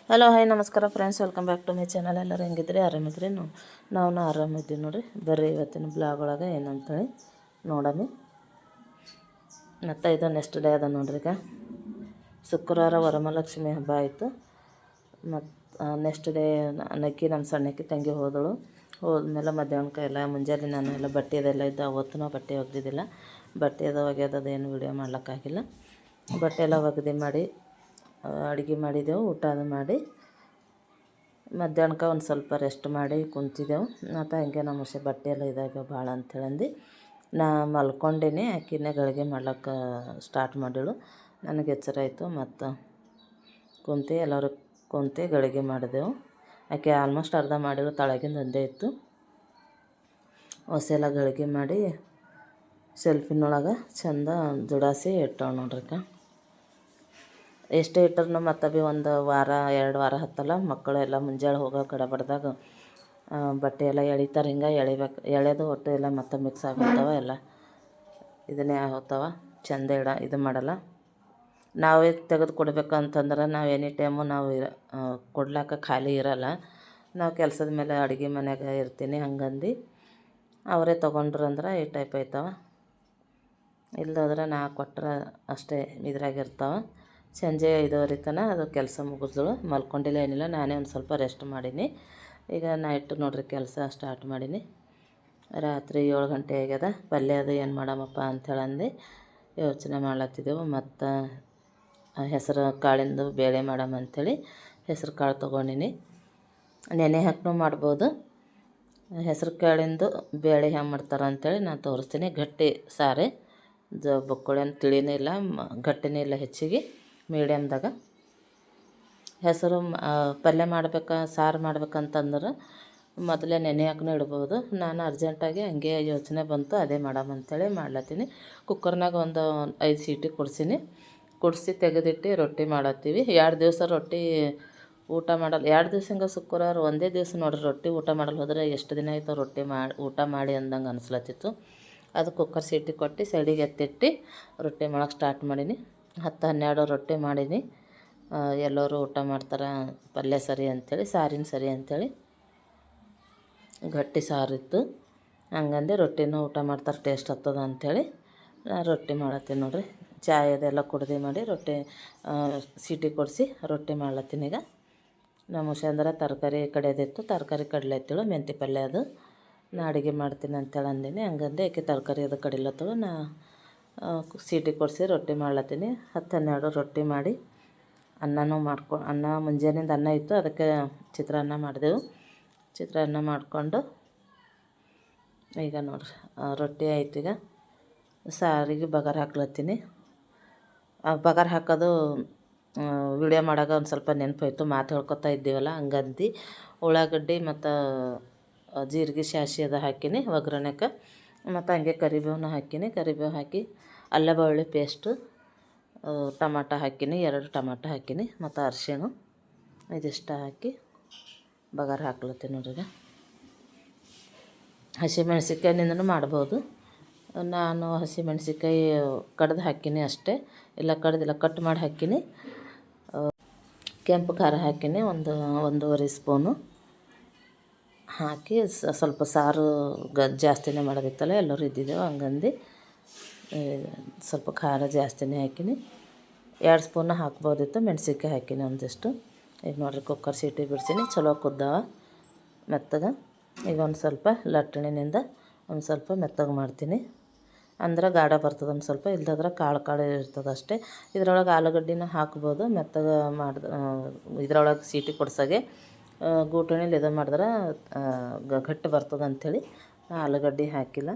Hello hi ನಮಸ್ಕಾರ friends, welcome back to my channel. ಎಲ್ಲರೂ ಹೆಂಗಿದ್ರಿ? ಆರಾಮಿದ್ರಿ? ನಾವು ಆರಾಮಿದ್ದೀವಿ ನೋಡಿರಿ. ಬರ್ರಿ ಇವತ್ತಿನ ಬ್ಲಾಗ್ ಒಳಗೆ ಏನಂತೇಳಿ ನೋಡಮಿ. ಮತ್ತು ಇದು ನೆಕ್ಸ್ಟ್ ಡೇ ಅದ ನೋಡ್ರಿ. ಈಗ ಶುಕ್ರವಾರ ವರಮಹಾಲಕ್ಷ್ಮಿ ಹಬ್ಬ ಆಯಿತು. ಮತ್ತು ನೆಕ್ಸ್ಟ್ ಡೇ ನಮ್ಮ ಸಣ್ಣಕ್ಕಿ ತಂಗಿ ಹೋದಳು. ಹೋದ್ಮೇಲೆ ಮಧ್ಯಾಹ್ನಕ್ಕೆ ಎಲ್ಲ ಮುಂಜಾನೆ ನಾನು ಎಲ್ಲ ಬಟ್ಟೆ ಅದೆಲ್ಲ ಇದ್ದು, ಅವತ್ತು ನಾವು ಬಟ್ಟೆ ಒಗ್ದಿದ್ದಿಲ್ಲ. ಬಟ್ಟೆ ಅದು ಒಗ್ಯೋದೇನು ವೀಡಿಯೋ ಮಾಡ್ಲಿಕ್ಕಾಗಿಲ್ಲ. ಬಟ್ಟೆ ಎಲ್ಲ ಒಗ್ದು ಮಾಡಿ ಅಡುಗೆ ಮಾಡಿದೆವು. ಊಟ ಅದು ಮಾಡಿ ಮಧ್ಯಾಹ್ನಕ್ಕೆ ಒಂದು ಸ್ವಲ್ಪ ರೆಸ್ಟ್ ಮಾಡಿ ಕುಂತಿದ್ದೆವು. ಮತ್ತು ಹಂಗೆ ನಮ್ಮ ಬಟ್ಟೆ ಎಲ್ಲ ಇದಾಗ್ಯಾವ ಭಾಳ ಅಂಥೇಳಂದು ನಾ ಮಲ್ಕೊಂಡೇನೆ. ಆಕಿನೇ ಗಳಿಗೆ ಮಾಡ್ಲಿಕ್ಕೆ ಸ್ಟಾರ್ಟ್ ಮಾಡಿಳು. ನನಗೆ ಎಚ್ಚರ ಆಯಿತು. ಮತ್ತು ಎಲ್ಲರೂ ಕುಂತು ಗಳಿಗೆ ಮಾಡಿದೆವು. ಆಕೆ ಆಲ್ಮೋಸ್ಟ್ ಅರ್ಧ ಮಾಡಿಳು, ತಳಗಿಂದ ಒಂದೇ ಇತ್ತು. ಹೊಸೆಲ್ಲ ಗಳಿಗೆ ಮಾಡಿ ಸೆಲ್ಫಿನೊಳಗೆ ಚೆಂದ ಜುಡಾಸಿ ಇಟ್ಟವು ನೋಡ್ರಿಕ. ಎಷ್ಟೇ ಇಟ್ಟರು ಮತ್ತು ಭೀ ಒಂದು ವಾರ 2 ವಾರ ಹತ್ತಲ್ಲ. ಮಕ್ಕಳು ಎಲ್ಲ ಮುಂಜಾನೆ ಹೋಗೋ ಕಡೆ ಬಡ್ದಾಗ ಬಟ್ಟೆ ಎಲ್ಲ ಎಳಿತಾರೆ. ಹಿಂಗೆ ಎಳೆದು ಒಟ್ಟು ಎಲ್ಲ ಮತ್ತೆ ಮಿಕ್ಸ್ ಆಗೋಗ್ತಾವ. ಎಲ್ಲ ಇದನ್ನೇ ಹೋಗ್ತಾವ. ಚೆಂದ ಇದು ಮಾಡಲ್ಲ. ನಾವೇ ತೆಗೆದು ಕೊಡ್ಬೇಕಂತಂದ್ರೆ ನಾವು ಎನಿ ಟೈಮು ನಾವು ಕೊಡ್ಲಾಕ ಖಾಲಿ ಇರೋಲ್ಲ. ನಾವು ಕೆಲಸದ ಮೇಲೆ ಅಡುಗೆ ಮನೆಯಾಗ ಇರ್ತೀನಿ. ಹಂಗಂದು ಅವರೇ ತೊಗೊಂಡ್ರು ಅಂದ್ರೆ ಈ ಟೈಪ್ ಆಯ್ತಾವ. ಇಲ್ದೋದ್ರೆ ನಾ ಕೊಟ್ಟರೆ ಅಷ್ಟೇ ಇದ್ರಾಗಿರ್ತಾವೆ. ಸಂಜೆ 5:30 ತನಕ ಅದು ಕೆಲಸ ಮುಗಿಸ್ದಳು. ಮಲ್ಕೊಂಡಿಲ್ಲ ಏನಿಲ್ಲ. ನಾನೇ ಒಂದು ಸ್ವಲ್ಪ ರೆಸ್ಟ್ ಮಾಡೀನಿ. ಈಗ ನೈಟ್ ನೋಡ್ರಿ ಕೆಲಸ ಸ್ಟಾರ್ಟ್ ಮಾಡೀನಿ. ರಾತ್ರಿ 7 ಗಂಟೆ ಆಗ್ಯದ. ಪಲ್ಯ ಅದು ಏನು ಮಾಡಮಪ್ಪ ಅಂಥೇಳಂದು ಯೋಚನೆ ಮಾಡ್ಲತ್ತಿದ್ದೆವು. ಮತ್ತು ಹೆಸರು ಕಾಳಿಂದು ಬೇಳೆ ಮಾಡಮ್ಮ ಅಂಥೇಳಿ ಹೆಸ್ರು ಕಾಳು ತೊಗೊಂಡಿನಿ. ನೆನೆ ಹಾಕಿನೂ ಮಾಡ್ಬೋದು. ಹೆಸ್ರು ಕಾಳಿಂದು ಬೇಳೆ ಹೆಂಗೆ ಮಾಡ್ತಾರೆ ಅಂಥೇಳಿ ನಾನು ತೋರಿಸ್ತೀನಿ. ಗಟ್ಟಿ ಸಾರೆ, ಬೊಕ್ಕಳೇನು ತಿಳಿನೇ ಇಲ್ಲ, ಗಟ್ಟಿನೇ ಇಲ್ಲ, ಹೆಚ್ಚಿಗೆ ಮೀಡಿಯಮ್ದಾಗ. ಹೆಸರು ಪಲ್ಯ ಸಾರು ಮಾಡ್ಬೇಕಂತಂದ್ರೆ ಮೊದಲೇ ನೆನೆ ಹಾಕಿನೂ ಇಡ್ಬೋದು. ನಾನು ಅರ್ಜೆಂಟಾಗಿ ಹಂಗೆ ಯೋಚನೆ ಬಂತು, ಅದೇ ಮಾಡಮ್ಮ ಅಂಥೇಳಿ ಮಾಡ್ಲತ್ತೀನಿ. ಕುಕ್ಕರ್ನಾಗ ಒಂದು 5 ಸೀಟಿ ಕುಡಿಸಿ ತೆಗೆದಿಟ್ಟು ರೊಟ್ಟಿ ಮಾಡತ್ತೀವಿ. 2 ದಿವಸ ರೊಟ್ಟಿ ಊಟ ಮಾಡಲ್ಲ. 2 ದಿವಸ ಹಿಂಗೆ ಶುಕ್ರವಾರ ಒಂದೇ ದಿವಸ ನೋಡ್ರಿ ರೊಟ್ಟಿ ಊಟ ಮಾಡಲ್ಲ ಹೋದರೆ ಎಷ್ಟು ದಿನ ಆಯಿತು ರೊಟ್ಟಿ ಊಟ ಮಾಡಿ ಅಂದಂಗೆ ಅನಿಸ್ಲತ್ತಿತ್ತು. ಅದು ಕುಕ್ಕರ್ ಸೀಟಿ ಕೊಟ್ಟು ಸೈಡಿಗೆ ಎತ್ತಿಟ್ಟು ರೊಟ್ಟಿ ಮಾಡೋಕ್ಕೆ ಸ್ಟಾರ್ಟ್ ಮಾಡೀನಿ. 10-12 ರೊಟ್ಟಿ ಮಾಡೀನಿ. ಎಲ್ಲರೂ ಊಟ ಮಾಡ್ತಾರೆ. ಪಲ್ಯ ಸರಿ ಅಂಥೇಳಿ, ಸಾರಿನ ಸರಿ ಅಂಥೇಳಿ ಗಟ್ಟಿ ಸಾರಿತ್ತು. ಹಂಗಂದು ರೊಟ್ಟಿನೂ ಊಟ ಮಾಡ್ತಾರೆ, ಟೇಸ್ಟ್ ಹತ್ತದ ಅಂಥೇಳಿ ರೊಟ್ಟಿ ಮಾಡತ್ತೀನಿ ನೋಡ್ರಿ. ಚಾಯ್ ಅದೆಲ್ಲ ಕುಡ್ದು ಮಾಡಿ ರೊಟ್ಟಿ ಸೀಟಿ ಕೊಡಿಸಿ ರೊಟ್ಟಿ ಮಾಡ್ಲತ್ತೀನಿ. ಈಗ ನಮ್ಮ ಅಂದ್ರೆ ತರಕಾರಿ ಕಡಿಯೋದಿತ್ತು. ತರಕಾರಿ ಕಡ್ಲತ್ತಿಳು. ಮೆಂತ್ಯ ಪಲ್ಯ ಅದು ನಾ ಅಡುಗೆ ಮಾಡ್ತೀನಿ ಅಂತೇಳಿ ಅಂದೀನಿ. ಹಂಗಂದು ಆಕೆ ತರಕಾರಿ ಅದು ಕಡಿಲತ್ತಳು. ನಾ ಸೀಟಿ ಕೊಡಿಸಿ ರೊಟ್ಟಿ ಮಾಡ್ಲತ್ತೀನಿ. 10-12 ರೊಟ್ಟಿ ಮಾಡಿ ಅನ್ನ ಮುಂಜಾನೆಯಿಂದ ಅನ್ನ ಇತ್ತು. ಅದಕ್ಕೆ ಚಿತ್ರಾನ್ನ ಮಾಡಿದೆವು. ಚಿತ್ರಾನ್ನ ಮಾಡಿಕೊಂಡು ಈಗ ನೋಡ್ರಿ ರೊಟ್ಟಿ ಆಯ್ತು. ಈಗ ಸಾರಿಗೆ ಬಗಾರ್ ಹಾಕ್ಲತ್ತೀನಿ. ಬಗಾರ್ ಹಾಕೋದು ವಿಡಿಯೋ ಮಾಡಾಗ ಒಂದು ಸ್ವಲ್ಪ ನೆನಪಾಯ್ತು. ಮಾತು ಹೇಳ್ಕೊತಾ ಇದ್ದೀವಲ್ಲ ಹಂಗಂದು ಉಳ್ಳಾಗಡ್ಡಿ ಮತ್ತು ಜೀರಿಗೆ ಸಾಸಿವೆ ಅದು ಹಾಕೀನಿ ಒಗ್ಗರಣೆಗೆ. ಮತ್ತು ಹಂಗೆ ಕರಿಬೇವನ್ನ ಹಾಕೀನಿ. ಕರಿಬೇವು ಹಾಕಿ ಅಲ್ಲ ಬೆಳ್ಳುಳ್ಳಿ ಪೇಸ್ಟು, ಟಮಾಟ ಹಾಕೀನಿ. 2 ಟಮಾಟ ಹಾಕೀನಿ. ಮತ್ತು ಅರಿಶಿಣ ಇದಿಷ್ಟ ಹಾಕಿ ಬಗಾರ್ ಹಾಕ್ಲತ್ತೀನಿ ನೋಡ್ರಿ. ಹಸಿಮೆಣ್ಸಿನ್ಕಾಯಿನಿಂದನೂ ಮಾಡ್ಬೋದು. ನಾನು ಹಸಿಮೆಣ್ಸಿನ್ಕಾಯಿ ಕಡ್ದು ಹಾಕೀನಿ ಅಷ್ಟೇ. ಇಲ್ಲ ಕಡ್ದಿಲ್ಲ, ಕಟ್ ಮಾಡಿ ಹಾಕೀನಿ. ಕೆಂಪು ಖಾರ ಹಾಕೀನಿ. 1.5 ಸ್ಪೂನು ಹಾಕಿ ಸ್ವಲ್ಪ ಸಾರು ಜಾಸ್ತಿನೇ ಮಾಡೋದಿತ್ತಲ್ಲ, ಎಲ್ಲರೂ ಇದ್ದಿದ್ದೆವು. ಹಂಗಂದು ಸ್ವಲ್ಪ ಖಾರ ಜಾಸ್ತಿನೇ ಹಾಕೀನಿ. 2 ಸ್ಪೂನ್ ಹಾಕ್ಬೋದಿತ್ತು. ಮೆಣಸಿನ್ಕಾಯಿ ಹಾಕೀನಿ ಒಂದಿಷ್ಟು. ಈಗ ನೋಡಿರಿ ಕುಕ್ಕರ್ ಸೀಟಿ ಬಿಡ್ಸೀನಿ. ಚಲೋ ಕುದ್ದಾವ ಮೆತ್ತಗೆ. ಈಗ ಒಂದು ಸ್ವಲ್ಪ ಲಟ್ಟಣಿನಿಂದ ಒಂದು ಸ್ವಲ್ಪ ಮೆತ್ತಗೆ ಮಾಡ್ತೀನಿ. ಅಂದ್ರೆ ಗಾಢ ಬರ್ತದೆ ಒಂದು ಸ್ವಲ್ಪ. ಇಲ್ದಾದ್ರೆ ಕಾಳು ಇರ್ತದೆ ಅಷ್ಟೇ. ಇದ್ರೊಳಗೆ ಆಲೂಗಡ್ಡಿನ ಹಾಕ್ಬೋದು. ಮೆತ್ತಗೆ ಇದ್ರೊಳಗೆ ಸೀಟಿ ಕೊಡ್ಸಾಗೆ ಗೂಟಣಿಲಿ ಇದು ಮಾಡಿದ್ರೆ ಗಟ್ಟಿ ಬರ್ತದೆ ಅಂಥೇಳಿ ಆಲೂಗಡ್ಡೆ ಹಾಕಿಲ್ಲ.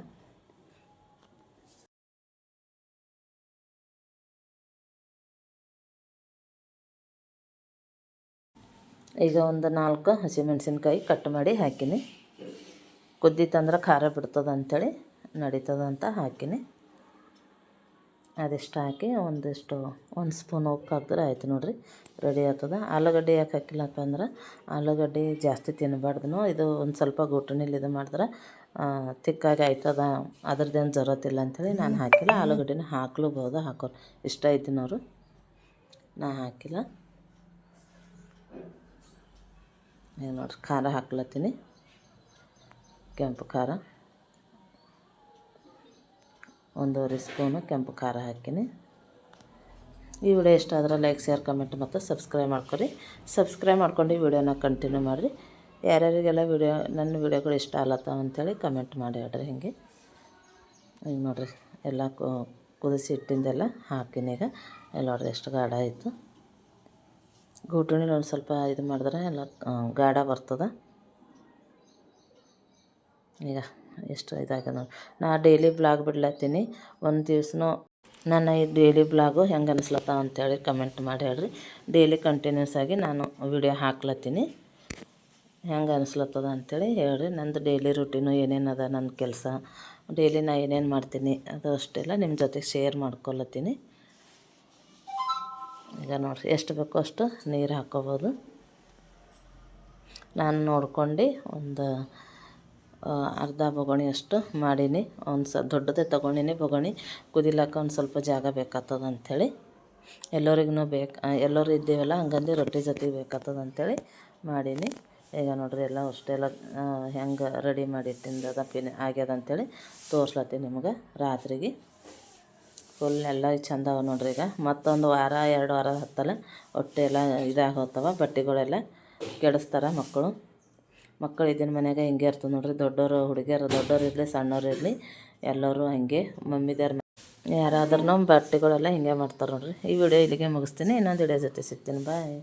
ಈಗ ಒಂದು 4 ಹಸಿಮೆಣ್ಸಿನ್ಕಾಯಿ ಕಟ್ ಮಾಡಿ ಹಾಕೀನಿ. ಕುದ್ದಿತ್ತಂದ್ರೆ ಖಾರ ಬಿಡ್ತದೆ ಅಂಥೇಳಿ ನಡೀತದಂತ ಹಾಕೀನಿ. ಅದಿಷ್ಟು ಹಾಕಿ ಒಂದು ಸ್ಪೂನ್ ಉಪ್ಪು ಹಾಕಿದ್ರೆ ಆಯ್ತು ನೋಡಿರಿ, ರೆಡಿ ಆಗ್ತದೆ. ಆಲೂಗಡ್ಡೆ ಯಾಕೆ ಹಾಕಿಲ್ಲಪ್ಪ ಅಂದ್ರೆ ಆಲೂಗಡ್ಡೆ ಜಾಸ್ತಿ ತಿನ್ನಬಾರ್ದು. ಇದು ಒಂದು ಸ್ವಲ್ಪ ಗೂಟಣಿಲಿ ಇದು ಮಾಡಿದ್ರೆ ತಿಕ್ಕಾಗಿ ಆಯ್ತದ, ಅದ್ರದ್ದೇನು ಜರೂರತ್ತಿಲ್ಲ ಅಂಥೇಳಿ ನಾನು ಹಾಕಿಲ್ಲ. ಆಲೂಗಡ್ಡೆನ ಹಾಕ್ಲೂಬೋದು, ಹಾಕೋರು ಇಷ್ಟ ಇದ್ದಿನವರು. ನಾ ಹಾಕಿಲ್ಲ. ಈಗ ನೋಡಿರಿ ಖಾರ ಹಾಕ್ಲತ್ತೀನಿ. ಕೆಂಪು ಖಾರ 1.5 ಸ್ಪೂನು ಕೆಂಪು ಖಾರ ಹಾಕಿನಿ. ಈ ವಿಡಿಯೋ ಇಷ್ಟ ಆದ್ರೆ ಲೈಕ್, ಶೇರ್, ಕಮೆಂಟ್ ಮತ್ತು ಸಬ್ಸ್ಕ್ರೈಬ್ ಮಾಡ್ಕೊರಿ. ಸಬ್ಸ್ಕ್ರೈಬ್ ಮಾಡ್ಕೊಂಡು ಈ ವಿಡಿಯೋನ ಕಂಟಿನ್ಯೂ ಮಾಡಿರಿ. ಯಾರ್ಯಾರಿಗೆಲ್ಲ ನನ್ನ ವಿಡಿಯೋಗಳು ಇಷ್ಟ ಆಗ್ಲತ್ತಾವ ಅಂಥೇಳಿ ಕಮೆಂಟ್ ಮಾಡಿ ಹೇಳ್ರಿ. ಹಿಂಗೆ ಈಗ ನೋಡಿರಿ ಎಲ್ಲ ಕುದಿಸಿ ಇಟ್ಟಿಂದೆಲ್ಲ ಹಾಕಿನಿ. ಈಗ ಎಲ್ಲ ನೋಡಿರಿ ಎಷ್ಟು ಗಾಢ ಆಯಿತು. ಗೂಟುಣಿ ಒಂದು ಸ್ವಲ್ಪ ಇದು ಮಾಡಿದ್ರೆ ಎಲ್ಲ ಗಾಢ ಬರ್ತದೆ. ಈಗ ಎಷ್ಟು ಇದಾಗ್ಯದ ನೋಡಿ. ನಾ ಡೈಲಿ ಬ್ಲಾಗ್ ಬಿಡ್ಲತ್ತೀನಿ. ಒಂದು ದಿವ್ಸನೂ ನನ್ನ ಈ ಡೈಲಿ ಬ್ಲಾಗು ಹೆಂಗೆ ಅನಿಸ್ಲತ್ತಾವ ಅಂಥೇಳಿ ಕಮೆಂಟ್ ಮಾಡಿ ಹೇಳ್ರಿ. ಡೈಲಿ ಕಂಟಿನ್ಯೂಸ್ ಆಗಿ ನಾನು ವಿಡಿಯೋ ಹಾಕ್ಲತ್ತೀನಿ. ಹೆಂಗೆ ಅನಿಸ್ಲತ್ತದ ಅಂಥೇಳಿ ಹೇಳ್ರಿ. ನಂದು ಡೈಲಿ ರೂಟೀನು ಏನೇನು ಅದ, ನನ್ನ ಕೆಲಸ ಡೈಲಿ ನಾ ಏನೇನು ಮಾಡ್ತೀನಿ ಅದು ಅಷ್ಟೆಲ್ಲ ನಿಮ್ಮ ಜೊತೆಗೆ ಶೇರ್ ಮಾಡ್ಕೊಳತ್ತೀನಿ. ಈಗ ನೋಡಿರಿ ಎಷ್ಟು ಬೇಕೋ ಅಷ್ಟು ನೀರು ಹಾಕ್ಕೋಬೋದು. ನಾನು ನೋಡ್ಕೊಂಡು ಒಂದು ಅರ್ಧ ಬೊಗಣಿ ಅಷ್ಟು ಮಾಡೀನಿ. ದೊಡ್ಡದೇ ತೊಗೊಂಡಿನಿ ಬೊಗಣಿ. ಕುದಿಲಾಕ ಒಂದು ಸ್ವಲ್ಪ ಜಾಗ ಬೇಕಾಗ್ತದೆ ಅಂಥೇಳಿ. ಎಲ್ಲರೂ ಇದ್ದೀವಲ್ಲ, ಹಂಗಂದು ರೊಟ್ಟಿ ಜೊತೆಗೆ ಬೇಕಾಗ್ತದೆ ಅಂಥೇಳಿ ಮಾಡೀನಿ. ಈಗ ನೋಡಿರಿ ಎಲ್ಲ ಅಷ್ಟೆಲ್ಲ ಹೆಂಗೆ ರೆಡಿ ಮಾಡಿಟ್ಟಿಂದ ಆಗ್ಯದ ಅಂಥೇಳಿ ತೋರ್ಸ್ಲತ್ತೀನಿ ನಿಮ್ಗೆ. ರಾತ್ರಿಗೆ ಫುಲ್ ಎಲ್ಲ ಚಂದ ಅವ ನೋಡ್ರಿ. ಈಗ ಮತ್ತೊಂದು ವಾರ 2 ವಾರ ಹತ್ತಲ್ಲ ಹೊಟ್ಟೆ ಎಲ್ಲ ಇದಾಗೋಗ್ತವ. ಬಟ್ಟೆಗಳೆಲ್ಲ ಕೆಡಿಸ್ತಾರೆ ಮಕ್ಕಳು ಇದ್ದಿನ ಮನೆಯಾಗ ಹಿಂಗೆ ಇರ್ತದೆ ನೋಡ್ರಿ. ಹುಡುಗಿಯರು ದೊಡ್ಡೋರು ಇರಲಿ ಸಣ್ಣವ್ರು ಇರಲಿ ಎಲ್ಲರೂ ಹಾಗೆ ಮಮ್ಮಿದಾರ ಯಾರಾದ್ರೂ ಬಟ್ಟೆಗಳೆಲ್ಲ ಹಿಂಗೆ ಮಾಡ್ತಾರೆ ನೋಡ್ರಿ. ಈ ವಿಡಿಯೋ ಇಲ್ಲಿಗೆ ಮುಗಿಸ್ತೀನಿ. ಇನ್ನೊಂದು ವಿಡಿಯೋ ಜೊತೆ ಸಿಗ್ತೀನಿ. ಬಾಯ್.